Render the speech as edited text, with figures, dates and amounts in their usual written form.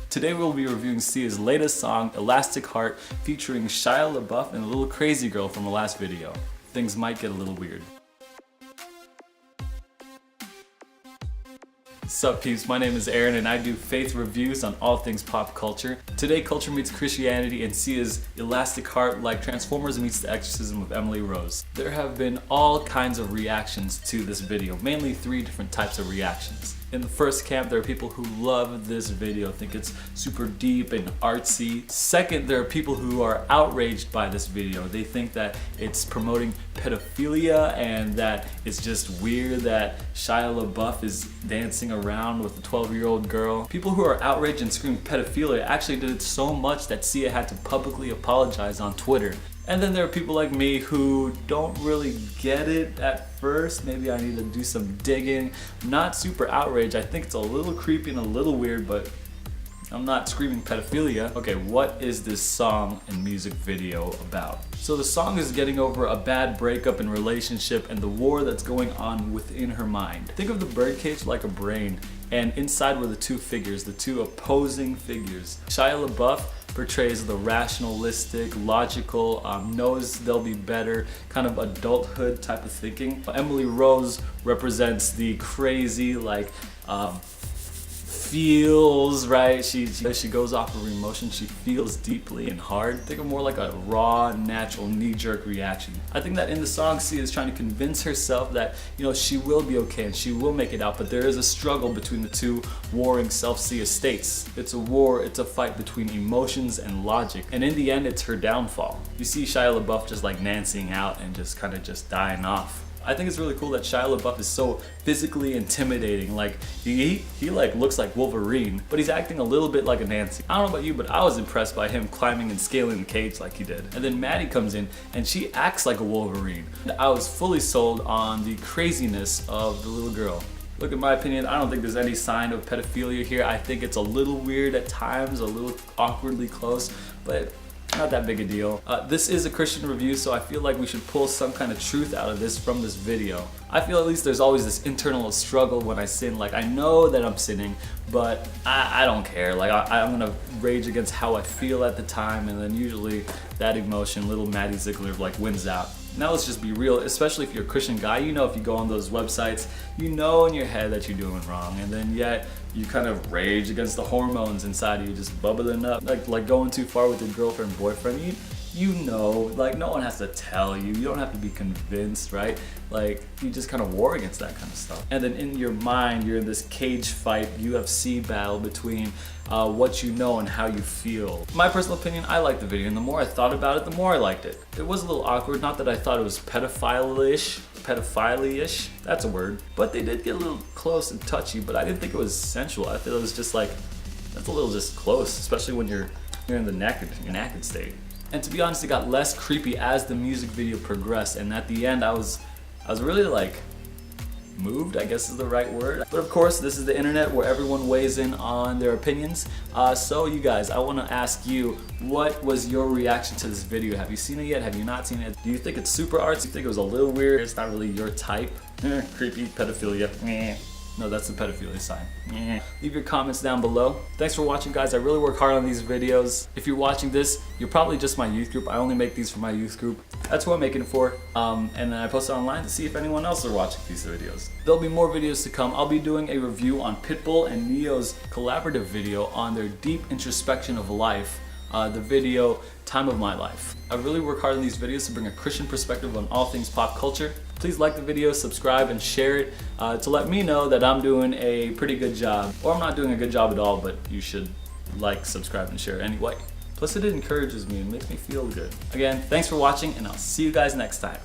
Today we'll be reviewing Sia's latest song, Elastic Heart, featuring Shia Labeouf and a little crazy girl from the last video. Things might get a little weird. Sup peeps, my name is Aaron and I do faith reviews on all things pop culture. Today culture meets Christianity and Sia's Elastic Heart like Transformers meets the exorcism of Emily Rose. There have been all kinds of reactions to this video, mainly 3 different types of reactions. In the first camp, there are people who love this video, think it's super deep and artsy. Second, there are people who are outraged by this video. They think that it's promoting pedophilia and that it's just weird that Shia Labeouf is dancing around with a 12-year-old girl. People who are outraged and screaming pedophilia actually did it so much that Sia had to publicly apologize on Twitter. And then there are people like me who don't really get it at first. Maybe I need to do some digging. I'm not super outraged. I think it's a little creepy and a little weird, but I'm not screaming pedophilia. Okay, what is this song and music video about? So the song is getting over a bad breakup in relationship and the war that's going on within her mind. Think of the birdcage like a brain, and inside were the 2 figures, the 2 opposing figures. Shia Labeouf portrays the rationalistic, logical, knows they'll be better, kind of adulthood type of thinking. Emily Rose represents the crazy, like, feels, right? She goes off of her emotions. She feels deeply and hard. Think of more like a raw, natural, knee-jerk reaction. I think that in the song, Sia is trying to convince herself that, you know, she will be okay and she will make it out, but there is a struggle between the 2 warring self-Sia states. It's a war, it's a fight between emotions and logic, and in the end, it's her downfall. You see Shia Labeouf just like Nancying out and just kind of just dying off. I think it's really cool that Shia Labeouf is so physically intimidating. Like he like looks like Wolverine, but he's acting a little bit like a Nancy. I don't know about you, but I was impressed by him climbing and scaling the cage like he did. And then Maddie comes in and she acts like a Wolverine. I was fully sold on the craziness of the little girl. Look, in my opinion, I don't think there's any sign of pedophilia here. I think it's a little weird at times, a little awkwardly close, but not that big a deal. This is a Christian review, so I feel like we should pull some kind of truth out of this from this video. I feel at least there's always this internal struggle when I sin. Like, I know that I'm sinning, but I don't care. Like, I'm gonna rage against how I feel at the time, and then usually that emotion, little Maddie Ziegler, like wins out. Now let's just be real, especially if you're a Christian guy, you know, if you go on those websites, you know in your head that you're doing wrong, and then yet you kind of rage against the hormones inside of you just bubbling up. Like going too far with your girlfriend, boyfriend, you know, like no one has to tell you. You don't have to be convinced, right? Like you just kind of war against that kind of stuff. And then in your mind, you're in this cage fight, UFC battle between what you know and how you feel. My personal opinion, I liked the video, and the more I thought about it, the more I liked it. It was a little awkward, not that I thought it was pedophile-ish, that's a word, but they did get a little close and touchy, but I didn't think it was sensual. I thought it was just like, that's a little just close, especially when you're in the naked state. And to be honest, it got less creepy as the music video progressed, and at the end I was really like moved, I guess is the right word. But of course, this is the internet where everyone weighs in on their opinions. So you guys, I want to ask you, what was your reaction to this video? Have you seen it yet? Have you not seen it? Do you think it's super artsy? Do you think it was a little weird? It's not really your type? Creepy, pedophilia. No, that's the pedophilia sign. Leave your comments down below. Thanks for watching, guys. I really work hard on these videos. If you're watching this, you're probably just my youth group. I only make these for my youth group. That's who I'm making it for. And then I post it online to see if anyone else is watching these videos. There'll be more videos to come. I'll be doing a review on Pitbull and Neo's collaborative video on their deep introspection of life. The video, Time of My Life. I really work hard on these videos to bring a Christian perspective on all things pop culture. Please like the video, subscribe, and share it to let me know that I'm doing a pretty good job. Or I'm not doing a good job at all, but you should like, subscribe, and share anyway. Plus it encourages me and makes me feel good. Again, thanks for watching, and I'll see you guys next time.